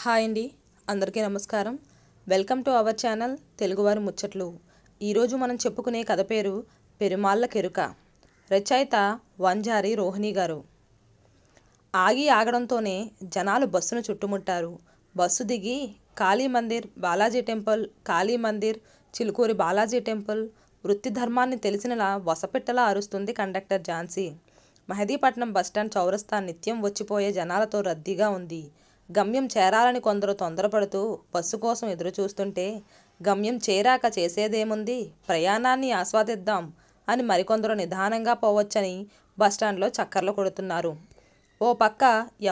Hi అండి, అందరికీ నమస్కారం. వెల్కమ్ టు అవర్ ఛానల్ తెలుగువారి ముచ్చట్లు. ఈరోజు మనం చెప్పుకునే కథ పేరు పెరుమాళ్ళ కెరుక. రచయిత వంజారి రోహిణి గారు. ఆగడంతోనే జనాలు బస్సును చుట్టుముట్టారు. బస్సు దిగి కాళీ మందిర్, బాలాజీ టెంపుల్, కాళీ మందిర్, చిలుకూరి బాలాజీ టెంపుల్, వృత్తి ధర్మాన్ని తెలిసినలా వసపెట్టలా అరుస్తుంది కండక్టర్ ఝాన్సీ. మెహదీపట్నం బస్టాండ్ చౌరస్తా నిత్యం వచ్చిపోయే జనాలతో రద్దీగా ఉంది. గమ్యం చేరాలని కొందరు తొందరపడుతూ బస్సు కోసం ఎదురుచూస్తుంటే, గమ్యం చేరాక చేసేదేముంది, ప్రయాణాన్ని ఆస్వాదిద్దాం అని మరికొందరు నిదానంగా పోవచ్చని బస్టాండ్లో చక్కర్లు కొడుతున్నారు. ఓ పక్క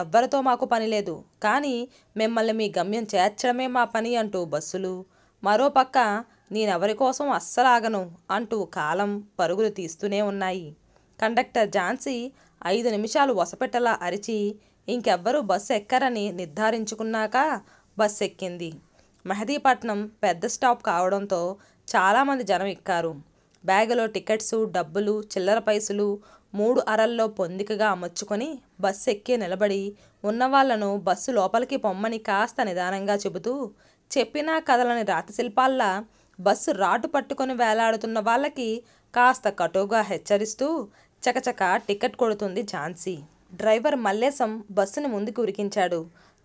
ఎవ్వరితో మాకు పని లేదు, కానీ మిమ్మల్ని మీ గమ్యం చేర్చడమే మా పని అంటూ బస్సులు, మరోపక్క నేనెవరి కోసం అస్సలు ఆగను అంటూ కాలం పరుగులు తీస్తూనే ఉన్నాయి. కండక్టర్ ఝాన్సీ 5 నిమిషాలు వసపెట్టలా అరిచి ఇంకెవ్వరూ బస్సు ఎక్కరని నిర్ధారించుకున్నాక బస్సు ఎక్కింది. మెహదీపట్నం పెద్ద స్టాప్ కావడంతో చాలామంది జనం ఎక్కారు. బ్యాగులో టికెట్సు, డబ్బులు, చిల్లర పైసలు 3 అరల్లో పొందికగా అమర్చుకొని బస్సు ఎక్కి నిలబడి ఉన్నవాళ్లను బస్సు లోపలికి పొమ్మని కాస్త నిదానంగా చెబుతూ, చెప్పినా కదలని రాతి శిల్పాల్లా బస్సు రాటు పట్టుకొని వేలాడుతున్న వాళ్ళకి కాస్త కటుగా హెచ్చరిస్తూ చకచక టికెట్ కొడుతుంది ఝాన్సీ. డ్రైవర్ మల్లేశం బస్సుని ముందుకు ఉరికించాడు.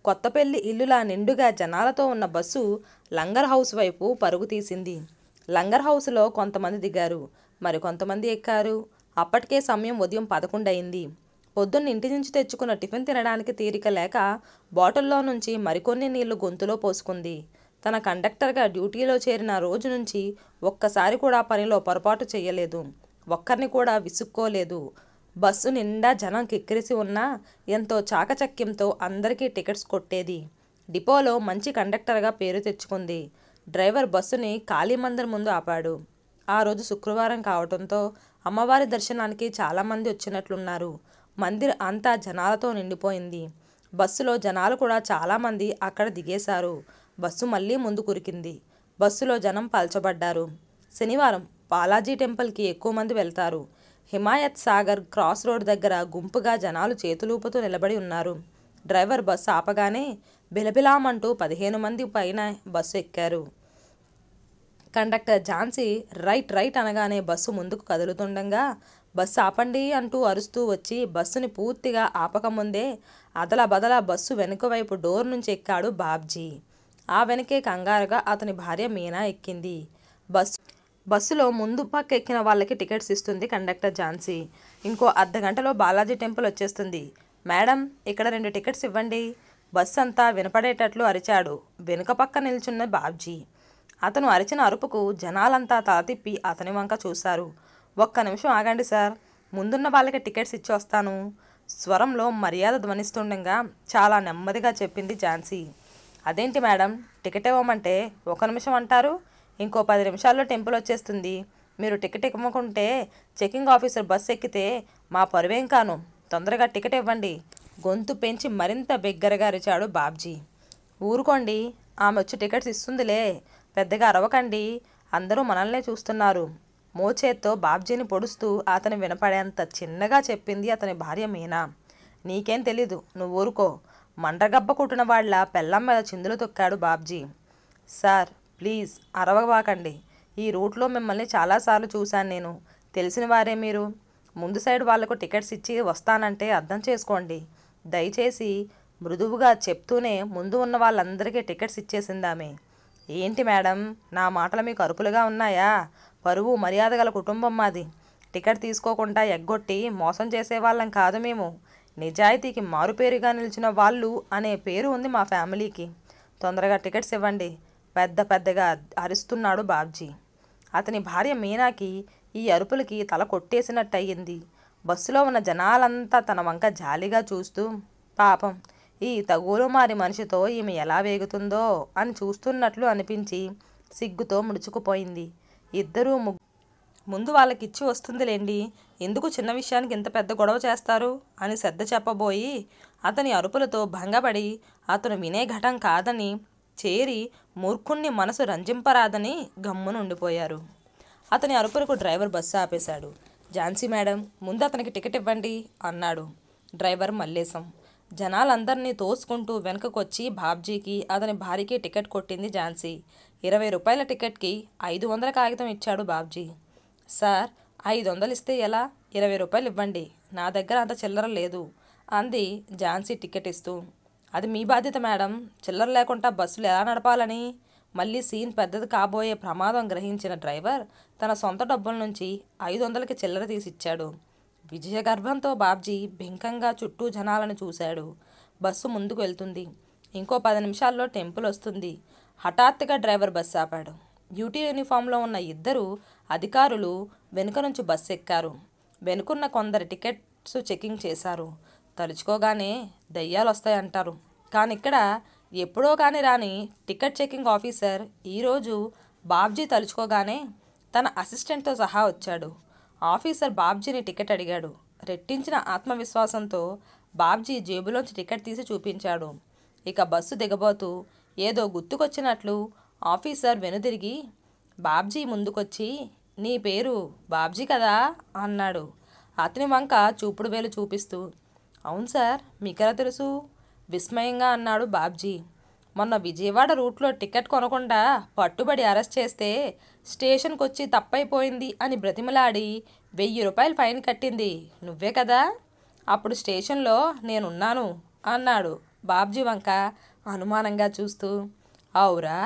కొత్తపల్లి ఇల్లులా నిండుగా జనాలతో ఉన్న బస్సు లంగర్ హౌస్ వైపు పరుగు తీసింది. లంగర్ హౌస్లో కొంతమంది దిగారు, మరికొంతమంది ఎక్కారు. అప్పటికే సమయం ఉదయం 11 అయింది. పొద్దున్న ఇంటి నుంచి తెచ్చుకున్న టిఫిన్ తినడానికి తీరిక లేక బాటిల్లో నుంచి మరికొన్ని నీళ్లు గొంతులో పోసుకుంది. తన కండక్టర్గా డ్యూటీలో చేరిన రోజు నుంచి ఒక్కసారి కూడా పనిలో పొరపాటు చేయలేదు. ఒక్కరిని కూడా విసుక్కోలేదు. బస్సు నిండా జనం కిక్కిరిసి ఉన్నా ఎంతో చాకచక్యంతో అందరికీ టికెట్స్ కొట్టేది. డిపోలో మంచి కండక్టర్గా పేరు తెచ్చుకుంది. డ్రైవర్ బస్సుని కాళీమందిర్ ముందు ఆపాడు. ఆ రోజు శుక్రవారం కావడంతో అమ్మవారి దర్శనానికి చాలామంది వచ్చినట్లున్నారు. మందిర్ అంతా జనాలతో నిండిపోయింది. బస్సులో జనాలు కూడా చాలామంది అక్కడ దిగేశారు. బస్సు మళ్ళీ ముందు కురికింది. బస్సులో జనం పల్చబడ్డారు. శనివారం బాలాజీ టెంపుల్కి ఎక్కువ మంది వెళ్తారు. హిమాయత్ సాగర్ క్రాస్ రోడ్ దగ్గర గుంపుగా జనాలు చేతులూపుతూ నిలబడి ఉన్నారు. డ్రైవర్ బస్సు ఆపగానే బిలబిలామంటూ 15 మంది పైన బస్సు ఎక్కారు. కండక్టర్ ఝాన్సీ రైట్ అనగానే బస్సు ముందుకు కదులుతుండగా బస్సు ఆపండి అంటూ అరుస్తూ వచ్చి బస్సుని పూర్తిగా ఆపకముందే అదలబదల బస్సు వెనుక వైపు డోర్ నుంచి ఎక్కాడు బాబ్జీ. ఆ వెనకే కంగారుగా అతని భార్య మీనా ఎక్కింది. బస్సులో ముందు పక్క ఎక్కిన వాళ్ళకి టికెట్స్ ఇస్తుంది కండక్టర్ ఝాన్సీ. ఇంకో అర్ధగంటలో బాలాజీ టెంపుల్ వచ్చేస్తుంది. మేడం, ఇక్కడ 2 టికెట్స్ ఇవ్వండి. బస్సు అంతా వినపడేటట్లు అరిచాడు వెనుక పక్క నిల్చున్న బాబ్జీ. అతను అరిచిన అరుపుకు జనాలంతా తల తిప్పి అతని వంక చూశారు. ఒక్క నిమిషం ఆగండి సార్, ముందున్న వాళ్ళకి టికెట్స్ ఇచ్చి వస్తాను. స్వరంలో మర్యాద ధ్వనిస్తుండగా చాలా నెమ్మదిగా చెప్పింది ఝాన్సీ. అదేంటి మేడం, టికెట్ ఇవ్వమంటే 1 నిమిషం అంటారు? ఇంకో 10 నిమిషాల్లో టెంపుల్ వచ్చేస్తుంది. మీరు టికెట్ ఇవ్వకుంటే చెకింగ్ ఆఫీసర్ బస్సు ఎక్కితే మా పరువేం కాను. తొందరగా టికెట్ ఇవ్వండి. గొంతు పెంచి మరింత బిగ్గరగా అరిచాడు బాబ్జీ. ఊరుకోండి, ఆమె వచ్చి టికెట్స్ ఇస్తుందిలే, పెద్దగా అరవకండి, అందరూ మనల్నే చూస్తున్నారు. మోచేత్తో బాబ్జీని పొడుస్తూ అతని వినపడేంత చిన్నగా చెప్పింది అతని భార్య మీనా. నీకేం తెలీదు, నువ్వు ఊరుకో. మండగబ్బ కుట్టిన వాళ్ళ పెళ్ళం మీద చిందులు తొక్కాడు బాబ్జీ. సార్ ప్లీజ్ అరవబాకండి. ఈ రూట్లో మిమ్మల్ని చాలాసార్లు చూశాను నేను. తెలిసిన వారే మీరు. ముందు సైడ్ వాళ్లకు టికెట్స్ ఇచ్చి వస్తానంటే అర్థం చేసుకోండి. దయచేసి మృదువుగా చెప్తూనే ముందు ఉన్న వాళ్ళందరికీ టికెట్స్ ఇచ్చేసిందామే. ఏంటి మేడం, నా మాటలు మీకు అరుపులుగా ఉన్నాయా? పరువు మర్యాద గల కుటుంబం మాది. టికెట్ తీసుకోకుండా ఎగ్గొట్టి మోసం చేసేవాళ్ళం కాదు మేము. నిజాయితీకి మారుపేరుగా నిలిచిన వాళ్ళు అనే పేరు ఉంది మా ఫ్యామిలీకి. తొందరగా టికెట్స్ ఇవ్వండి, పెద్దగా అరుస్తున్నాడు బాబ్జీ. అతని భార్య మీనాకి ఈ అరుపులకి తల కొట్టేసినట్టయింది. బస్సులో ఉన్న జనాలంతా తన వంక జాలిగా చూస్తూ, పాపం ఈ తగులు మారి మనిషితో ఈమె ఎలా వేగుతుందో అని చూస్తున్నట్లు అనిపించి సిగ్గుతో ముడుచుకుపోయింది. ఇద్దరూ ముందు వాళ్ళకిచ్చి వస్తుందిలేండి, ఎందుకు చిన్న విషయానికి ఇంత పెద్ద గొడవ చేస్తారు అని శ్రద్ధ చెప్పబోయి అతని అరుపులతో భంగపడి అతను వినే ఘటం కాదని చేరి మూర్ఖుణ్ణి మనసు రంజింపరాదని గమ్మునుండిపోయారు. అతని అరుపులకు డ్రైవర్ బస్సు ఆపేశాడు. ఝాన్సీ మేడం, ముందు అతనికి టికెట్ ఇవ్వండి అన్నాడు డ్రైవర్ మల్లేశం. జనాలందరినీ తోసుకుంటూ వెనకకొచ్చి బాబ్జీకి అతని భార్యకి టికెట్ కొట్టింది ఝాన్సీ. 20 రూపాయల టికెట్కి 500 కాగితం ఇచ్చాడు బాబ్జీ. సార్, 500 ఇస్తే ఎలా? 20 రూపాయలు ఇవ్వండి, నా దగ్గర అంత చిల్లర లేదు అంది ఝాన్సీ టికెట్ ఇస్తూ. అది మీ బాధ్యత మేడం, చిల్లర లేకుండా బస్సులు ఎలా నడపాలని. మళ్ళీ సీన్ పెద్దది కాబోయే ప్రమాదం గ్రహించిన డ్రైవర్ తన సొంత డబ్బుల నుంచి 500కి చిల్లర తీసిచ్చాడు. విజయగర్భంతో బాబ్జీ బింకంగా చుట్టూ జనాలను చూశాడు. బస్సు ముందుకు వెళ్తుంది. ఇంకో 10 నిమిషాల్లో టెంపుల్ వస్తుంది. హఠాత్తుగా డ్రైవర్ బస్సు ఆపాడు. డ్యూటీ యూనిఫామ్లో ఉన్న 2 అధికారులు వెనుక నుంచి బస్సు ఎక్కారు. వెనుకున్న కొందరి టికెట్స్ చెకింగ్ చేశారు. తలుచుకోగానే దయ్యాలు వస్తాయంటారు, కానీ ఇక్కడ ఎప్పుడో కానీ రాని టికెట్ చెకింగ్ ఆఫీసర్ ఈరోజు బాబ్జీ తలుచుకోగానే తన అసిస్టెంట్తో సహా వచ్చాడు. ఆఫీసర్ బాబ్జీని టికెట్ అడిగాడు. రెట్టించిన ఆత్మవిశ్వాసంతో బాబ్జీ జేబులోంచి టికెట్ తీసి చూపించాడు. ఇక బస్సు దిగబోతూ ఏదో గుర్తుకొచ్చినట్లు ఆఫీసర్ వెనుదిరిగి బాబ్జీ ముందుకొచ్చి, నీ పేరు బాబ్జీ కదా అన్నాడు అతని వంక చూపుడు వేలు చూపిస్తూ. అవును సార్, మీకెలా తెలుసు? విస్మయంగా అన్నాడు బాబ్జీ. మొన్న విజయవాడ రూట్లో టికెట్ కొనకుండా పట్టుబడి అరెస్ట్ చేస్తే స్టేషన్కి వచ్చి తప్పైపోయింది అని బ్రతిమలాడి 1000 రూపాయలు ఫైన్ కట్టింది నువ్వే కదా? అప్పుడు స్టేషన్లో నేనున్నాను అన్నాడు బాబ్జీ వంక అనుమానంగా చూస్తూ. అవురా,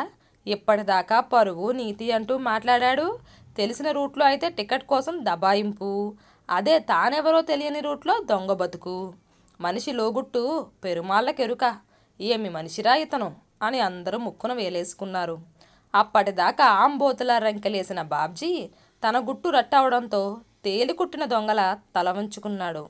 ఇప్పటిదాకా పరువు నీతి అంటూ మాట్లాడాడు. తెలిసిన రూట్లో అయితే టికెట్ కోసం దబాయింపు, అదే తానెవరో తెలియని రూట్లో దొంగ బతుకు. మనిషి లోగుట్టు పెరుమాళ్ళకెరుక, ఏమి మనిషిరా ఇతను అని అందరూ ముక్కున వేలేసుకున్నారు. అప్పటిదాకా ఆంబోతులా రంకెలేసిన బాబ్జీ తన గుట్టు రట్టవడంతో తేలికుట్టిన దొంగల తల వంచుకున్నాడు.